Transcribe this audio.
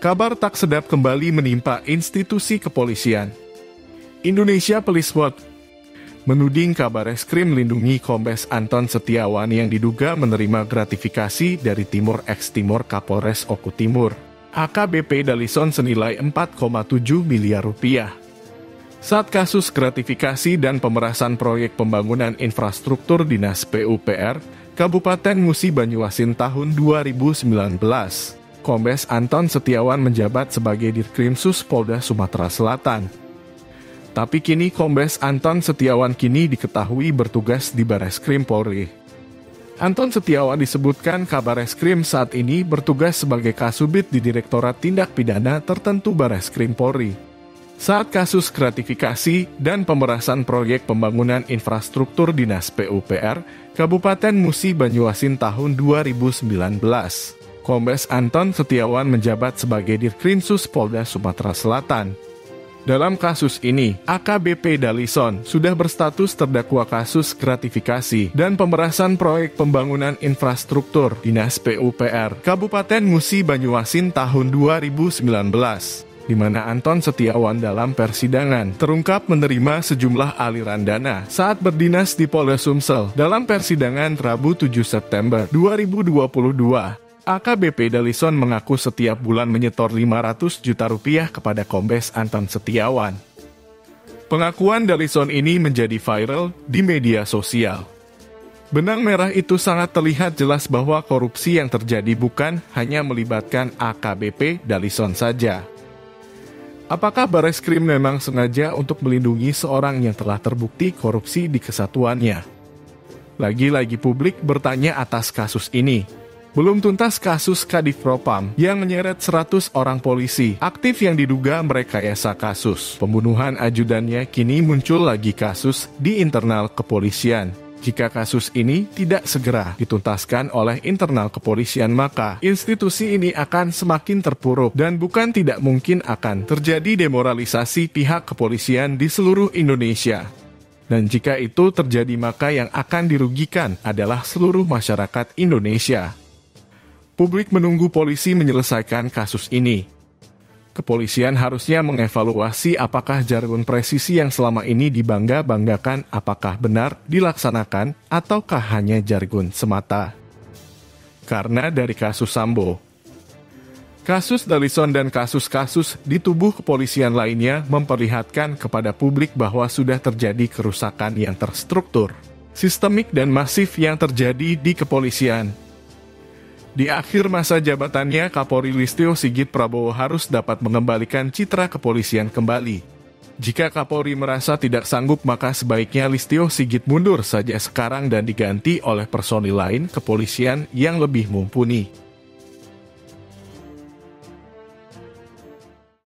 Kabar tak sedap kembali menimpa institusi kepolisian. Indonesia Police Watch menuding Kabareskrim melindungi Kombes Anton Setiawan yang diduga menerima gratifikasi dari Timur X Timur Kapolres Oku Timur, AKBP Dalison senilai 4,7 miliar rupiah. Saat kasus gratifikasi dan pemerasan proyek pembangunan infrastruktur Dinas PUPR, Kabupaten Musi Banyuasin tahun 2019, Kombes Anton Setiawan menjabat sebagai Dirkrimsus Polda Sumatera Selatan. Tapi kini Kombes Anton Setiawan diketahui bertugas di Bareskrim Polri. Anton Setiawan disebutkan Kabareskrim saat ini bertugas sebagai Kasubit di Direktorat Tindak Pidana Tertentu Bareskrim Polri. Saat kasus gratifikasi dan pemerasan proyek pembangunan infrastruktur Dinas PUPR, Kabupaten Musi Banyuasin tahun 2019. Kombes Anton Setiawan menjabat sebagai Dirkrimsus Polda Sumatera Selatan. Dalam kasus ini, AKBP Dalison sudah berstatus terdakwa kasus gratifikasi dan pemerasan proyek pembangunan infrastruktur Dinas PUPR Kabupaten Musi Banyuasin tahun 2019, di mana Anton Setiawan dalam persidangan terungkap menerima sejumlah aliran dana saat berdinas di Polda Sumsel. Dalam persidangan Rabu 7 September 2022, AKBP Dalison mengaku setiap bulan menyetor 500 juta rupiah kepada Kombes Anton Setiawan. Pengakuan Dalison ini menjadi viral di media sosial. Benang merah itu sangat terlihat jelas bahwa korupsi yang terjadi bukan hanya melibatkan AKBP Dalison saja. Apakah Bareskrim memang sengaja untuk melindungi seorang yang telah terbukti korupsi di kesatuannya? Lagi-lagi publik bertanya atas kasus ini. Belum tuntas kasus Kadif Propam yang menyeret 100 orang polisi aktif yang diduga merekayasa kasus pembunuhan ajudannya. Kini muncul lagi kasus di internal kepolisian. Jika kasus ini tidak segera dituntaskan oleh internal kepolisian, maka institusi ini akan semakin terpuruk dan bukan tidak mungkin akan terjadi demoralisasi pihak kepolisian di seluruh Indonesia. Dan jika itu terjadi, maka yang akan dirugikan adalah seluruh masyarakat Indonesia. Publik menunggu polisi menyelesaikan kasus ini. Kepolisian harusnya mengevaluasi apakah jargon presisi yang selama ini dibangga-banggakan apakah benar dilaksanakan ataukah hanya jargon semata. Karena dari kasus Sambo, kasus Dalison dan kasus-kasus di tubuh kepolisian lainnya memperlihatkan kepada publik bahwa sudah terjadi kerusakan yang terstruktur, sistemik dan masif yang terjadi di kepolisian. Di akhir masa jabatannya, Kapolri Listio Sigit Prabowo harus dapat mengembalikan citra kepolisian kembali. Jika Kapolri merasa tidak sanggup, maka sebaiknya Listio Sigit mundur saja sekarang dan diganti oleh personil lain kepolisian yang lebih mumpuni.